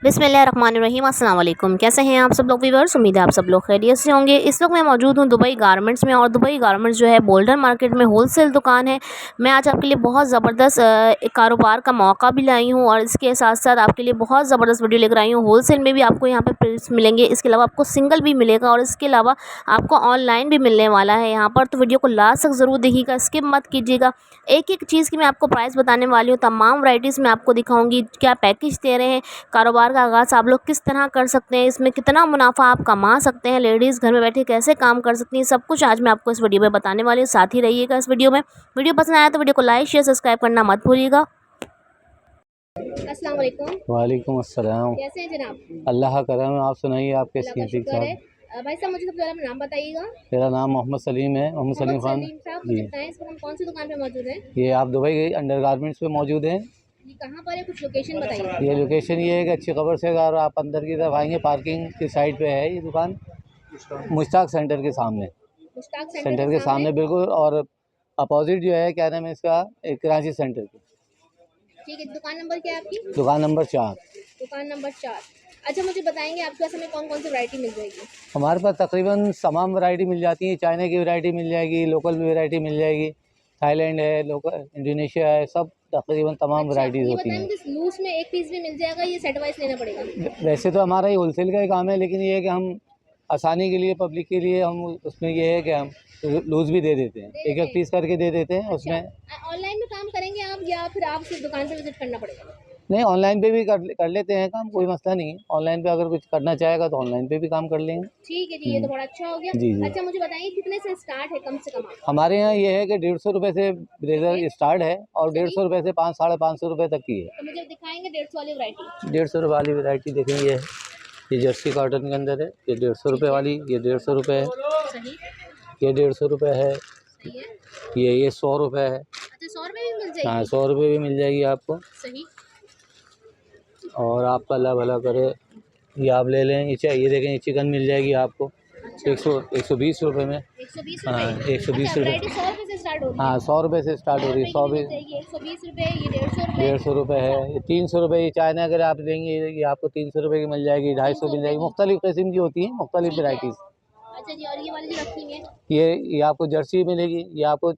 बिस्मिल्लाहिर्रहमानिर्रहीम। अस्सलाम वालेकुम। कैसे हैं आप सब लोग व्यूअर्स? उम्मीद है आप सब लोग खैरियत से होंगे। इस वक्त मैं मौजूद हूं दुबई गारमेंट्स में, और दुबई गारमेंट्स जो है बोल्डर मार्केट में होलसेल दुकान है। मैं आज आपके लिए बहुत ज़बरदस्त कारोबार का मौका भी लाई हूं, और इसके साथ साथ आपके लिए बहुत ज़बरदस्त वीडियो लेकर आई हूँ। होलसेल में भी आपको यहाँ पे प्रिंट्स मिलेंगे, इसके अलावा आपको सिंगल भी मिलेगा, और इसके अलावा आपको ऑनलाइन भी मिलने वाला है यहाँ पर। तो वीडियो को लास्ट तक ज़रूर देखिएगा, स्किप मत कीजिएगा। एक एक चीज़ की मैं आपको प्राइस बताने वाली हूँ। तमाम वैराइटीज़ मैं आपको दिखाऊँगी, क्या पैकेज दे रहे हैं, कारोबार का आगाज़ आप लोग किस तरह कर सकते हैं, इसमें कितना मुनाफा आप कमा सकते हैं, लेडीज़ घर में बैठे कैसे काम कर सकती हैं, सब कुछ आज मैं आपको इस वीडियो में बताने वाली हूँ। साथ ही रहिएगा इस वीडियो में। वीडियो पसंद आया तो वीडियो को लाइक शेयर सब्सक्राइब करना मत भूलिएगा। अस्सलाम वालेकुम। वालेकुम अस्सलाम। कैसे हैं जनाब? अल्लाह का करम है, आप सुनाइए, आप कैसे हैं? ठीक है। ठाक। भाई साहब, मुझे सबसे पहले अपना नाम बताइएगा। मेरा नाम मोहम्मद सलीम है, मोहम्मद सलीम खान साहब, जी। मुझे बताएं इस वक्त हम कौन सी दुकान पे मौजूद हैं? ये आप दुबई अंडर गारमेंट्स पे मौजूद हैं। ये कहाँ पर है, कुछ लोकेशन बताइए। ये लोकेशन ये है कि अच्छी खबर से अगर आप अंदर की तरफ आएंगे, पार्किंग की साइड पे है ये दुकान, मुश्ताक सेंटर के सामने। मुश्ताक सेंटर के सामने बिल्कुल, और अपोजिट जो है क्या नाम है इसका, एक कराची सेंटर की। ठीक है। दुकान नंबर क्या है आपकी? दुकान नंबर 4। दुकान नंबर 4। अच्छा, मुझे बताएंगे आपके पास हमें कौन कौन सी वैरायटी मिल जाएगी? हमारे पास तकरीबन तमाम वैरायटी मिल जाती है। चाइना की वैरायटी मिल जाएगी, लोकल वैरायटी मिल जाएगी, थाईलैंड है, लोकल इंडोनेशिया है, सब तकरीबन तमाम वैराइटीज़ होती हैं। लूज में एक पीस भी मिल जाएगा, ये सेट वाइज लेना पड़ेगा? वैसे तो हमारा ये होलसेल का ही काम है, लेकिन ये है कि हम आसानी के लिए, पब्लिक के लिए, हम उसमें ये है कि हम लूज़ भी दे देते हैं, एक एक पीस करके दे देते हैं। उसमें ऑनलाइन में काम करेंगे आप, या फिर आप सिर्फ दुकान पे विजिट करना पड़ेगा? नहीं, ऑनलाइन पे भी कर लेते हैं काम, कोई मसला नहीं है। ऑनलाइन पे अगर कुछ करना चाहेगा तो ऑनलाइन पे भी काम कर लेंगे। ठीक है जी, ये तो बड़ा अच्छा हो गया। जी जी। अच्छा, मुझे बताइए कितने से स्टार्ट है कम से कम? हमारे यहाँ ये है कि 150 रुपये से ब्लेजर स्टार्ट है, और 150 रुपये से 500 साढ़े 500 रुपये तक की है। तो मुझे दिखाएंगे 150 वाली वैरायटी? 150 रुपये वाली वैरायटी देखेंगे, ये जर्सी कॉटन के अंदर है, ये 150 रुपये वाली, ये 150 रुपये है, ये 150 रुपये है, ये 100 रुपये है। अच्छा, 100 रुपये भी मिल जाएगी? हाँ, 100 रुपये भी मिल जाएगी आपको। सही। और आपका अल्लाह भला करे, ये आप ले लें। ये देखें, ये चिकन मिल जाएगी आपको 120 रुपये में। 120 हाँ, 120 रुपये। 100 रुपये से स्टार्ट होती है? हाँ, 100 रुपये से स्टार्ट हो रही है। 120 रुपये, ये 150 रुपये। 150 रुपये है, ये 300 रुपये। ये चाइना अगर आप लेंगे, ये आपको 300 रुपये की मिल जाएगी, 250 मिल जाएगी। मुख्तलिफ किस्म की होती है, मुख्तलिफ वैराइटीज़। अच्छा जी, और ये वाली जो रखी है? ये आपको जर्सी मिलेगी, ये आपको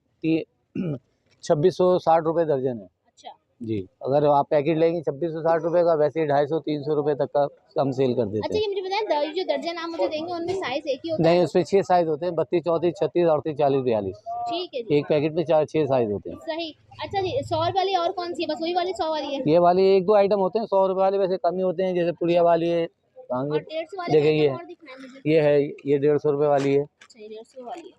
2660 रुपये दर्जन है। अच्छा जी, अगर आप पैकेट लेंगे 2660 रुपये का, वैसे 250-300 रुपये तक का हम सेल कर देते हैं। अच्छा, ये मुझे बताएं, जो दर्जन आप मुझे देंगे उनमें साइज एक ही होता है? नहीं, उसमें 6 साइज़ होते हैं, 32, 34, 36, 38, 40, 42। ठीक है जी। एक पैकेट में 4-6 साइज़ होते हैं। सही। अच्छा जी, 100 वाली और कौन सी है? बस वही वाली 100 वाली है? ये वाली 1-2 आइटम होते हैं 100 रुपये वाले, वैसे कम ही होते हैं, जैसे पुड़िया वाली है। और 150 वाले देखिए ये और दिखाएं मुझे। ये है, ये 150 रुपये वाली है। अच्छा, ये 150 वाली है।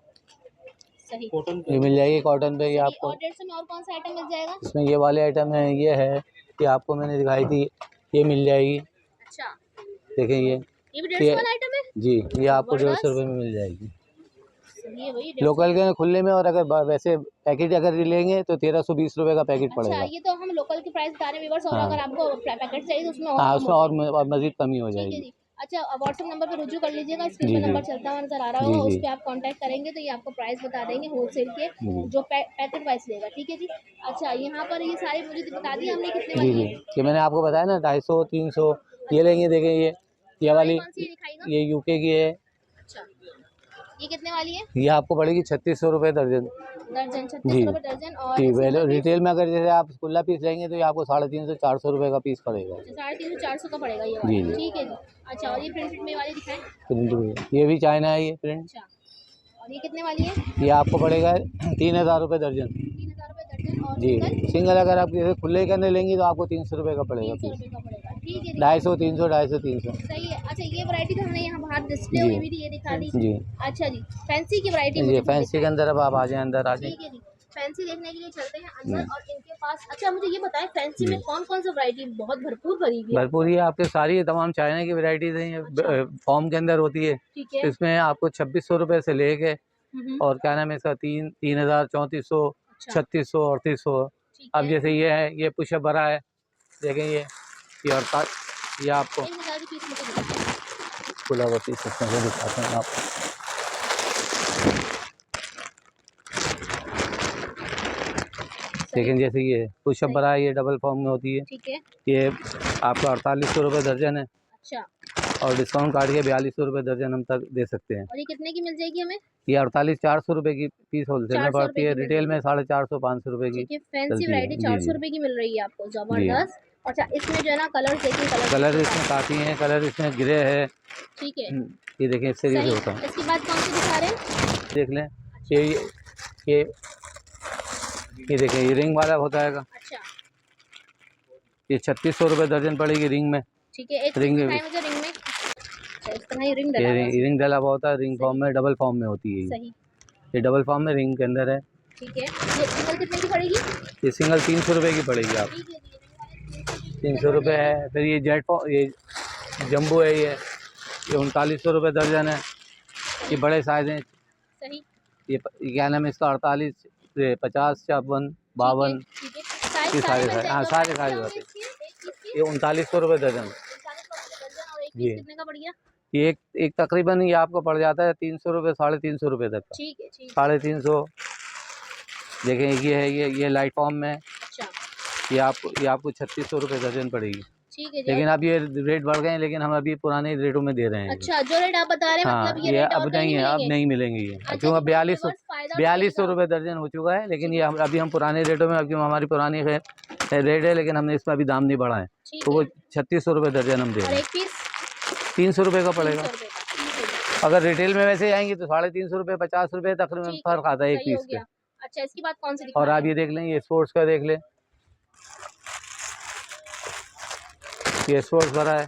सही। ये मिल जाएगी कॉटन पे, ये आपको। और 150 में और कौन सा आइटम मिल जाएगा? इसमें ये वाले आइटम है, ये है, ये आपको मैंने दिखाई थी, ये मिल जाएगी। अच्छा, देखें, ये भी 150 वाला आइटम है जी, ये आपको 150 रुपये में मिल जाएगी। ये वही लोकल के खुले में, और अगर वैसे पैकेट अगर लेंगे तो 1320 रुपये का पैकेट पड़ेगा। अच्छा, ये तो हम लोकल की प्राइस बता रहे हैं व्यूअर्स, और अगर आपको पैकेट चाहिए तो उसमें हाँ, उसमें और मज़ीद कमी हो जाएगी। अच्छा, व्हाट्सएप नंबर पे रुजू कर लीजिएगा, स्क्रीन पे नंबर चलता हुआ नजर आ रहा होगा, उस पर आप कांटेक्ट करेंगे तो ये आपको प्राइस बता देंगे होलसेल के, जो पैकेट वाइज लेगा। ठीक है जी। अच्छा, यहाँ पर ये सारी मुझे बता दी हमने कितने वाली है? ये मैंने आपको बताया ना, 250, 300 ये लेंगे। देखें, ये वाली, ये यूके की है। अच्छा, ये कितने वाली है? ये आपको पड़ेगी 3600 रुपये दर्जन। 3600 रुपये दर्जन। और जी, रिटेल में अगर जैसे आप खुला पीस लेंगे तो ये आपको 350-400 रुपये का पीस पड़ेगा। 350-400 का पड़ेगा ये वाला? ठीक है जी। अच्छा, और ये प्रिंटेड में वाली दिखाएं? प्रिंट, ये भी चाइना है, ये प्रिंट। अच्छा, और ये कितने वाली है? ये आपको पड़ेगा 3000 रुपये दर्जन। 3000 रुपये दर्जन। और जी, सिंगल अगर आप जैसे खुले के अंदर लेंगी तो आपको 300 रुपये का पड़ेगा पीस। ठीक है। 250, 300, 250, 300। सही है। अच्छा, ये वैरायटी तो हमने यहाँ बाहर डिस्प्ले हुई भी थी, ये दिखा दी जी। अच्छा जी, फैंसी की वैरायटी जी, फैंसी के अंदर अब आप आ जाएं, अंदर आ जाएं। ठीक है जी, फैंसी देखने के लिए चलते हैं अंदर। और इनके पास, अच्छा मुझे ये बताएं, फैंसी में कौन कौन सी वैरायटी बहुत भरपूर भरी हुई है? भरपूर, ये आपके सारी तमाम चाइना की वैरायटीज हैं, फॉर्म के अंदर होती है। ठीक है। इसमें आपको 2600 रुपये से लेके, और क्या नाम है इसका, 3000, 3400, 3600, 3800। अब जैसे ये है, ये पुशअप भरा है, देखें, ये ये आपको खुला हुआ पीस इसमें दिखाते हैं आप। लेकिन जैसे ये पुशअप भरा है, ये डबल फॉर्म में होती है। ठीक है। ये आपका 4800 रुपये दर्जन है, अच्छा, और डिस्काउंट काट के 4200 रुपये दर्जन हम तक दे सकते हैं। और ये कितने की मिल जाएगी हमें? ये 400 रुपये की पीस होलसेल में 400 पड़ती रुपए है, की मिल रिटेल में रही है। 450-500 रुपये की ठीक है, फैंसी चलती है। वैरायटी जी 400 जी रुपए की मिल रही है आपको, जी। जबरदस्त। अच्छा, इसमें जो है ना कलर देखिए, कलर इसमें काफ़ी हैं, कलर इसमें ग्रे है। ठीक है, ये देखें इस तरीके से सही। होता है, इसके बाद कौन सी दिखा रहे हैं? देख लें। ये ये ये देखें, ये रिंग वाला होता है। अच्छा, ये 3600 रुपये दर्जन पड़ेगी रिंग में। ठीक है, एक रिंग, दिखाएं मुझे रिंग में। अच्छा, इस तरह ये रिंग ये डला हुआ है इसमें। रिंग डला हुआ होता है, रिंग सही। फॉर्म में, डबल फॉर्म में होती है सही, ये डबल फॉर्म में रिंग के अंदर है। ठीक है। ये सिंगल कितने की पड़ेगी? ये सिंगल 300 रुपये की पड़ेगी आप। ठीक है, ये रिंग वाले 300 रुपये है। फिर ये जेट फॉर्म, ये जम्बो है, ये 3900 रुपये दर्जन है। ये बड़े साइज़ हैं। सही, ये क्या नाम है इसका, 48, 50, 56, 52, ठीक है। साइज ये सारे सारे मिल साइज, हाँ जाएंगे? सारे और साइज क्या होते होंगे हैं। इसके? एक पीस के ये 3900 रुपये दर्जन। 39 रुपए दर्जन, और एक जी, पीस कितने का पड़ गया? ये एक तकरीबन ये आपको पड़ जाता है 300 रुपये, 350 रुपये तक का। ठीक है, ठीक है। 350। देखें ये है, ये लाइट फॉर्म में। अच्छा, ये आपको 3600 रुपये दर्जन पड़ेगी। ठीक है जी। लेकिन अब ये रेट बढ़ गए हैं, लेकिन हम अभी पुराने रेटों में दे रहे हैं। अच्छा, जो रेट आप बता रहे हैं, हाँ, मतलब ये ये रेट अब और कहीं नहीं है, अब मिलेंगे? नहीं मिलेंगे ये, अच्छा, क्योंकि 4200 4200 रुपये दर्जन हो चुका है। लेकिन ये अभी हम पुराने रेटों में, अब क्यों हमारी पुरानी रेट है, लेकिन हमने इसमें अभी दाम नहीं बढ़ाए, तो वो 3600 रुपये दर्जन हम दे और रहे हैं। एक पीस 300 रुपये का पड़ेगा। 300 रुपए का, ठीक है। अगर रिटेल में वैसे आएंगी तो 350 रुपये, 50 रुपये तकरीबन ठीक फ़र्क आता है एक सही हो पीस पे। गया। अच्छा, इसके बाद कौन सी दिखा और रहे आप हैं? ये देख लें, ये स्पोर्ट्स का देख लें, ये स्पोर्ट्स भरा है।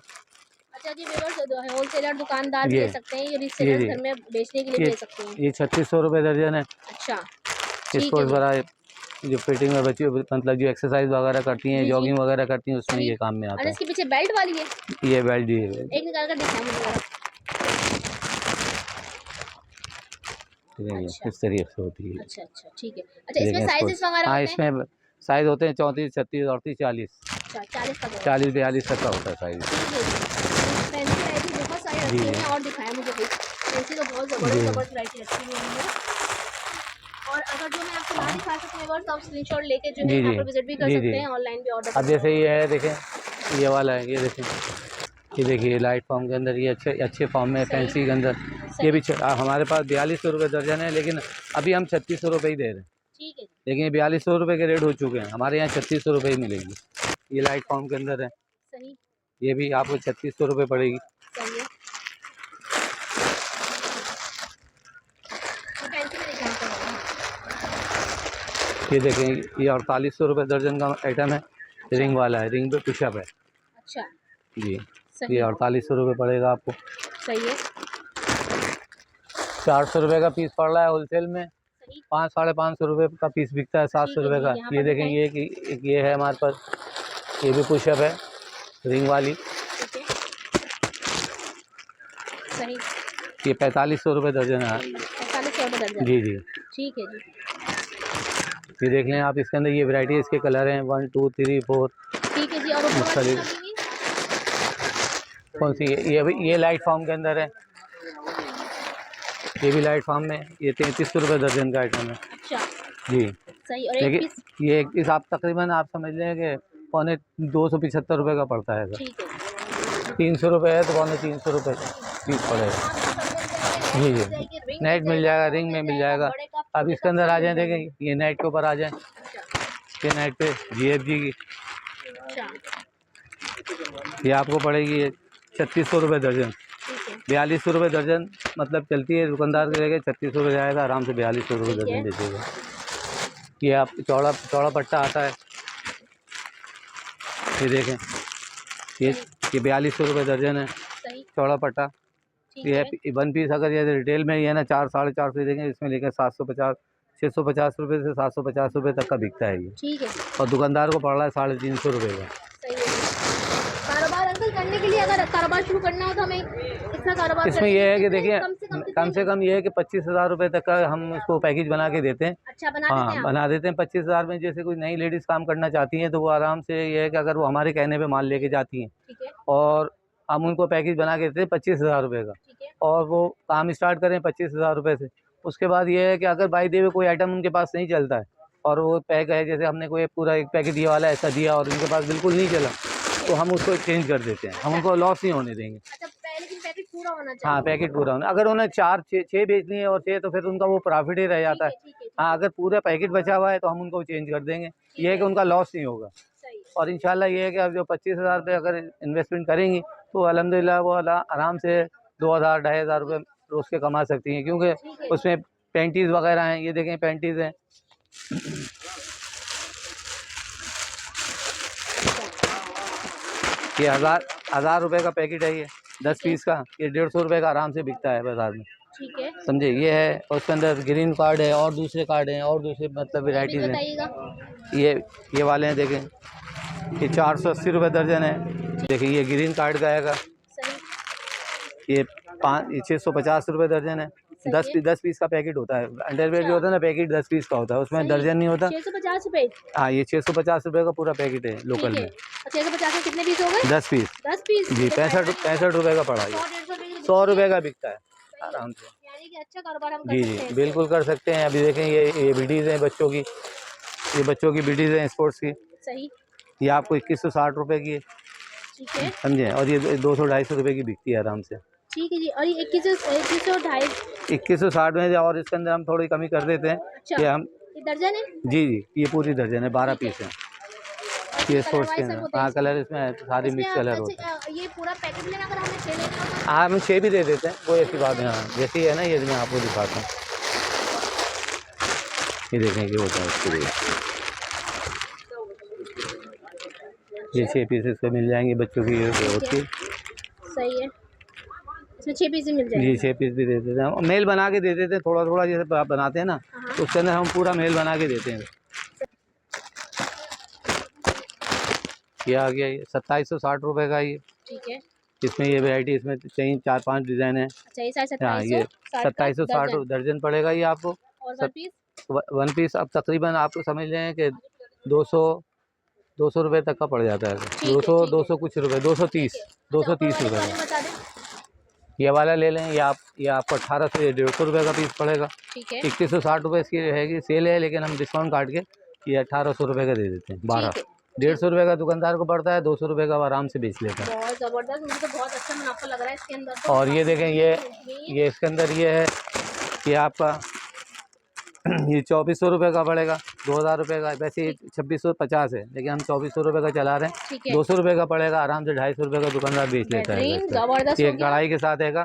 अच्छा जी, व्यूअर्स, होलसेलर दुकानदार भी ये ले सकते हैं, ये रीसेलर जी घर में बेचने के लिए भी ये ले सकते हैं। ये 3600 रुपये दर्जन है। अच्छा, ये ठीक है स्पोर्ट्स जी। भरा है, जो फिटिंग में बच्ची, मतलब जो एक्सरसाइज वगैरह करती हैं, जी, जी। जॉगिंग वगैरह करती हैं, उसमें सही। ये काम में और आता इसके पीछे बेल्ट वाली है, है। ये बेल्ट दी है, एक निकाल कर दिखाएं मुझे जरा। अच्छा, इस तरीके से होती है। अच्छा, अच्छा, ठीक है। अच्छा, ये इसमें देखें साइजेस स्पोर्ट्स, वगैरह हाँ होते हैं? इसमें साइज़ होते हैं 34, 36, 38, 40, अच्छा, 40 तक होगा। 40, 42 तक का होता है साइज़। ठीक है जी। फैंसी वैरायटी बहुत सारी रखी जी हुई हैं, और दिखाएं मुझे भाई। फैंसी तो बहुत जी ज़बरदस्त वैरायटी रखी हुई है। और अगर जो मैं आपको ना दिखा सकूँ व्यूअर्स, तो आप स्क्रीनशॉट लेके जो है जी यहाँ जी पर विजिट भी कर जी सकते जी। हैं, ऑनलाइन भी ऑर्डर अब कर जैसे सकते ये है, देखें ये वाला है, ये देखें, ये देखिए लाइट फॉर्म के अंदर, ये अच्छे फॉर्म में, सही। फैंसी के अंदर। ये भी हमारे पास 4200 रुपये दर्जन है, लेकिन अभी हम 3600 रुपये ही दे रहे हैं। ठीक है, लेकिन ये 4200 रुपये के रेट हो चुके हैं, हमारे यहाँ 3600 रुपये ही मिलेगी। ये लाइट फॉर्म के अंदर है, सही, ये भी आपको 3600 रुपये पड़ेगी। सही है। ये फैंसी में दिखाना पड़ेगा। ये देखें, ये 4800 रुपये दर्जन का आइटम है, रिंग वाला है, रिंग पे पुशअप है। अच्छा, जी, सही, ये 4800 रुपये पड़ेगा आपको। सही है। 400 रुपये का पीस पड़ रहा है होलसेल में, सही, 500-550 रुपये का पीस बिकता है, 700 ठीक है रुपये जी, का। यहाँ ये पर देखें, दिखाएं। ये कि एक ये है हमारे पास, ये भी पुशअप है, रिंग वाली। ठीक है, सही। ये 4500 रुपये दर्जन है। 4500 रुपये दर्जन। जी जी। ठीक है जी। ये देख लें आप, इसके अंदर ये वैरायटी, इसके कलर हैं 1 2 3 4। ठीक है जी, और ऊपर वाली मुख्तलिफ, दिखाएंगे? कौन सी? ये लाइट फॉर्म के अंदर है, ये भी लाइट फॉर्म में। ये 3300 रुपये दर्जन का आइटम है। अच्छा, जी, सही। और एक लेकिन पीस? ये एक पीस आप तकरीबन आप समझ लें कि 275 रुपये का पड़ता है। ठीक है, 300 रुपये है तो 350 रुपये पीस पड़ेगा। जी जी, नेट मिल जाएगा, रिंग में मिल जाएगा। अब इसके अंदर आ जाए, देखें ये नेट के ऊपर आ जाए, ये नेट पे GFG की, अच्छा, ये आपको पड़ेगी 3600 रुपये दर्जन। ठीक है, 4200 रुपये दर्जन मतलब चलती है, दुकानदार के जगह 3600 रुपये जाएगा, आराम से 4200 रुपये ठीक है। दर्जन बेचेगा। ये आप चौड़ा पट्टा आता है, ये देखें, ये 4200 रुपये दर्जन है, सही, चौड़ा पट्टा। ठीक ये है। 1 पीस अगर ये रिटेल में ये ना 4-450 देंगे, इसमें लेकर 750 650 रुपये से 750 रुपये तक का बिकता है ये, ठीक है, और दुकानदार को पड़ रहा है 350 रुपये का। सही है। कारोबार अंकल करने के लिए, अगर कारोबार शुरू करना हो तो हमें कितना कारोबार इसमें करने ये के है कि लिए देखिए, कम से कम ये है कि 25,000 रुपये तक का हम उसको पैकेज बना के देते हैं। अच्छा बना देते हाँ, हैं आप? बना देते हैं 25,000 में। जैसे कोई नई लेडीज़ काम करना चाहती हैं तो वो आराम से, ये है कि अगर वो हमारे कहने पे माल लेके जाती हैं, ठीक है, और हम उनको पैकेज बना के देते हैं 25,000 रुपये का, ठीक है, और वो काम स्टार्ट करें 25,000 रुपये से। उसके बाद ये है कि अगर बाई द वे कोई आइटम उनके पास नहीं चलता है, और वो पैक है, जैसे हमने कोई पूरा एक पैकेट ये वाला ऐसा दिया और उनके पास बिल्कुल नहीं चला, तो हम उसको चेंज कर देते हैं, हम उनको लॉस नहीं होने देंगे। अच्छा, लेकिन पैकेट पूरा होना चाहिए। हाँ, पैकेट पूरा होना। अगर उन्हें 4 6 बेचनी है और 6 तो फिर उनका वो प्रॉफिट ही रह जाता है। हाँ, अगर पूरा पैकेट बचा हुआ है तो हम उनको चेंज कर देंगे, ये है कि उनका लॉस नहीं होगा। और इंशाल्लाह ये है कि अब जो 25,000 रुपये अगर इन्वेस्टमेंट करेंगी तो अल्हम्दुलिल्लाह वो आराम से 2,000 2,500 रुपये रोज़ के कमा सकती हैं, क्योंकि उसमें पैंटीज़ वगैरह हैं। ये देखें पैंटीज़ हैं, ये 1000 रुपये का पैकेट है। ये 10 पीस का, ये 150 रुपये का आराम से बिकता है बाजार में। ठीक है, समझे। ये है, और उसके अंदर ग्रीन कार्ड है और दूसरे कार्ड हैं और दूसरे मतलब वेराइटीज़ हैं। ये वाले हैं, देखें ये 480 रुपये दर्जन है। देखिए ये ग्रीन कार्ड का आएगा, ये 650 रुपये दर्जन है। 10 पीस का पैकेट होता है। अंडरवेयर जो होता है ना, पैकेट 10 पीस का होता है, उसमें दर्जन नहीं होता। 650 रुपये। हाँ, ये 650 रुपये का पूरा पैकेट है लोकल में। 650 में कितने पीस हो गए? 10 पीस। 10 पीस जी, 65 रुपये का पड़ा। ये 100 रुपये का बिकता है आराम से। यानी कि अच्छा कारोबार हम जी जी बिल्कुल कर सकते हैं। अभी देखें ये बीडीज़ हैं बच्चों की, ये बच्चों की बीडीज़ हैं स्पोर्ट्स की। सही। ये आपको 2160 रुपये की है। ठीक है, समझे। और ये 200-250 रुपये की बिकती है आराम से। ठीक है जी। और ये 2160 में, और इसके अंदर हम थोड़ी कमी कर देते हैं। अच्छा, ये हम ये दर्जन है? जी जी, ये पूरी दर्जन है, 12 पीस है ये स्पोर्ट्स के अंदर। हाँ, कलर इसमें सारी मिक्स कलर होते हैं। ये पूरा पैकेट लेना अगर हमें 6 लेना हो? हाँ, हम 6 भी दे देते हैं, कोई ऐसी बात नहीं। हाँ, जैसी है ना, ये मैं आपको दिखाता हूँ। ये देखें कि होता है इसके लिए, ये 6 पीस इसको मिल जाएंगे बच्चों की होती है। सही है, इसमें 6 पीस मिल जाएंगे। जी, 6 पीस भी दे देते हैं हम, मेल बना के दे देते हैं। थोड़ा थोड़ा जैसे बनाते हैं ना, तो उसके अंदर हम पूरा मेल बना के देते हैं। ये आ गया, ये 2760 रुपये का। ये ठीक है, इसमें ये वैरायटी, इसमें चाहिए 4-5 डिज़ाइन है। अच्छा, ये साइज हाँ, ये 2760 दर्जन पड़ेगा ये आपको। और वन पीस अब तकरीबन आपको समझ लें कि 200 रुपये तक का पड़ जाता है। 200 कुछ रुपये, 230 रुपये का ये वाला ले लें। ये आपको 1800 या 150 रुपये का पीस पड़ेगा। 2160 रुपये इसकी रहेगी, सेल है, लेकिन हम डिस्काउंट काट के ये 1800 रुपये का दे देते हैं। 150 रुपये का दुकानदार को पड़ता है, 200 रुपये का आराम से बेच लेता है। बहुत ज़बरदस्त, मुझे तो बहुत अच्छा मुनाफा लग रहा है इसके अंदर तो। और ये देखें, ये इसके अंदर ये है, ये आपका ये 2400 रुपये का पड़ेगा, 2000 रुपये का। वैसे ये 2650 है, लेकिन हम 2400 रुपये का चला रहे हैं। 200 रुपये का पड़ेगा, आराम से 250 रुपये का दुकानदार बेच लेता है। ये कढ़ाई के साथ है।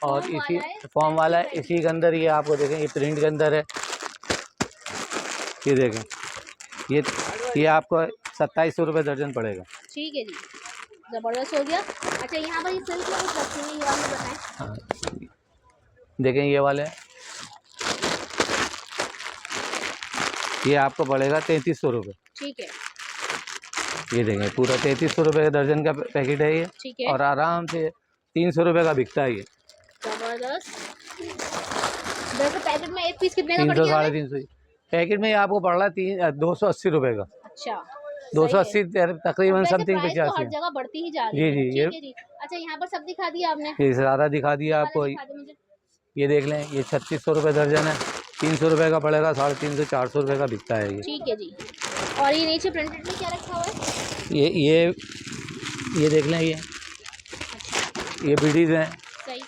और इसी फॉर्म वाला है, इसी के अंदर ये आपको देखें, ये प्रिंट के अंदर है। ये देखें, ये आपको 2700 रुपये दर्जन पड़ेगा। ठीक है जी, ज़बरदस्त हो गया। अच्छा, यहाँ पर ये सिल्क में कुछ रखे हैं, ये वाले बताएं। हाँ, देखें ये वाले, ये आपको पड़ेगा 3300 रुपये। ठीक है, ये देखें पूरा 3300 रुपये का दर्जन का पैकेट है ये। ठीक है, और आराम से 300 रुपये का बिकता है ये। ज़बरदस्त। वैसे पैकेट में एक पीस कितने का पड़ 300 गया? 350 पैकेट में आपको पड़ रहा है 280 रुपये का। अच्छा, 280 तकरीबन समथिंग तो 85। हर जगह बढ़ती ही जा रही है। जी जी, जी। अच्छा, यहाँ पर सब दिखा दिया आपने, ये सारा दिखा दिया आपको। ये देख लें, ये 3600 रुपये दर्जन है, 300 रुपये का पड़ेगा, 350 400 रुपये का बिकता है ये। ठीक है जी। और ये नीचे प्रिंटेड में क्या रखा हुआ है? ये देख लें, ये बीडीज हैं। सही।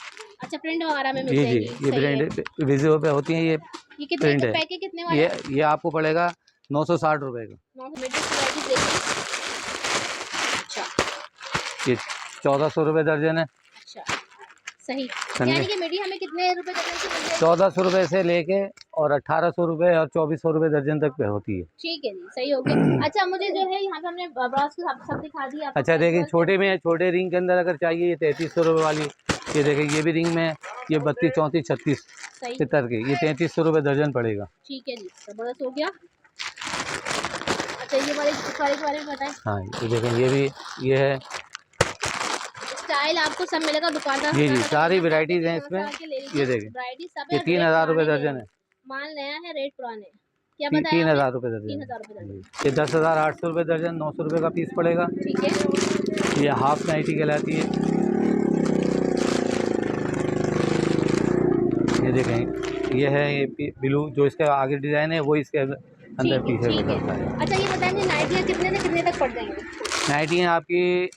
अच्छा, प्रिंट वगैरह में मिल जी जाएगी। जी, ये प्रिंट विजिबल पे होती हैं। ये कितने प्रिंट के है। पैकेट कितने वाले? ये आपको पड़ेगा 960 रुपये का। 900 देखिए। अच्छा, ये 1400 रुपये दर्जन है। अच्छा, सही। यानी कि मीडियम हमें कितने रुपए दर्जन से मिल जाएगी? 1400 रुपये से लेके और 1800 रुपये और 2400 रुपये दर्जन तक पे होती है। ठीक है जी, सही हो गया। अच्छा, मुझे जो है यहाँ पे हमने ब्राउज के सब दिखा दिया। अच्छा, देखिए छोटे में है, छोटे रिंग के अंदर अगर चाहिए ये 3300 रुपये वाली। ये देखिए, ये भी रिंग में है, ये 32 34 36 70 के, ये 3300 रुपये दर्जन पड़ेगा। ठीक है जी, ज़बरदस्त हो गया। अच्छा, ये वाले के बारे में बताएं। हाँ, ये देखें, ये है स्टाइल आपको सब मिलेगा दुकानदार। जी जी, सारी वैरायटीज़ हैं इसमें। ये देखें, ये 3000 रुपये दर्जन है। माल नया है, रेट पुराने। क्या बताया? 3000 रुपये दर्जन। 3000 रुपये दर्जन। ये 10,800 रुपये दर्जन, 900 रुपये का पीस पड़ेगा। ठीक है, ये हाफ नाइटी कहलाती है। ये देखें, ये है ये ब्लू, जो इसका आगे डिज़ाइन है वो इसके अंदर पीछे ठीक बदलता है। अच्छा, ये बताएंगे नाइटियाँ कितने से कितने तक पड़ जाएंगे? नाइटियाँ आपकी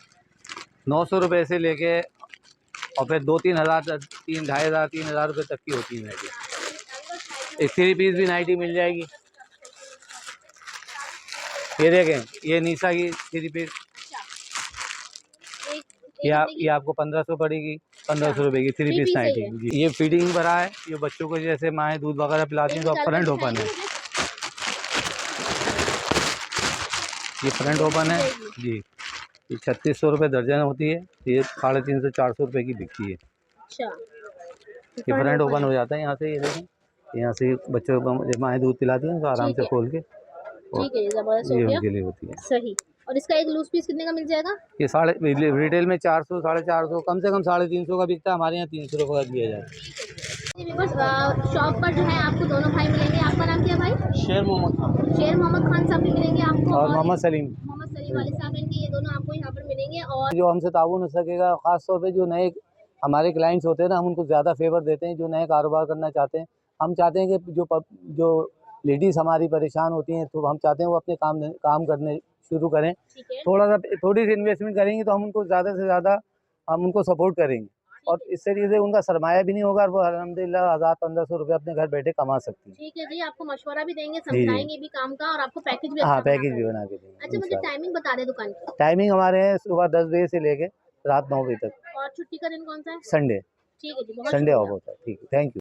900 रुपये से लेके और फिर 2-3 हज़ार तक, 2,500 3,000 रुपये तक की होती है नाइटी। एक 3 पीस भी नाइटी मिल जाएगी। ये देखें, ये निशा की 3 पीस, ये आपको 1500 पड़ेगी, 1500 रुपये की 3 पीस नाइटी जी। ये फीडिंग भरा है, ये बच्चों को जैसे माएँ दूध वगैरह पिलाती हैं तो फ्रंट ओपन है, ये फ्रंट ओपन है जी। ये 3600 रुपये दर्जन होती है, ये 350-400 रुपये की बिकती है। ये फ्रंट ओपन हो जाता है यहाँ से, ये देखें, यहाँ से बच्चों को माएँ दूध पिलाती हैं तो आराम से खोल के, ठीक है, जबरदस्त हो ये गया, उनके लिए होती है। सही। और इसका एक लूज पीस कितने का मिल जाएगा? ये रिटेल में 400 450, कम से कम 350 का बिकता है, हमारे यहाँ 300 रुपये का दिया जाता है। शॉप पर जो है आपको दोनों भाई मिलेंगे। आपका नाम क्या भाई? शेर मोहम्मद खान। शेर मोहम्मद खान साहब भी मिलेंगे आपको, और मोहम्मद सलीम वाले साहब इनके, ये दोनों आपको यहाँ पर मिलेंगे। और जो हमसे ताउन हो सकेगा, ख़ास तौर पे जो नए हमारे क्लाइंट्स होते हैं ना, हम उनको ज़्यादा फेवर देते हैं, जो नए कारोबार करना चाहते हैं। हम चाहते हैं कि जो लेडीज़ हमारी परेशान होती हैं, तो हम चाहते हैं वो अपने काम करने शुरू करें। थोड़ी सी इन्वेस्टमेंट करेंगे तो हम उनको ज़्यादा से ज़्यादा हम उनको सपोर्ट करेंगे, और इस तरीके से उनका सरमाया भी नहीं होगा और वो अल्हम्दुलिल्लाह 1000-1500 रुपये अपने घर बैठे कमा सकती हैं। ठीक है जी, आपको मशवरा भी देंगे, समझाएंगे भी काम का, और आपको पैकेज भी हाँ, पैकेज भी बना के देंगे। अच्छा, मुझे टाइमिंग बता दें दुकान की। टाइमिंग हमारे हैं सुबह 10 बजे से लेके रात 9 बजे तक। और छुट्टी का दिन कौन सा है? संडे। ठीक है जी, बहुत संडे ऑफ शुक्रिया। होता है। ठीक है, थैंक यू।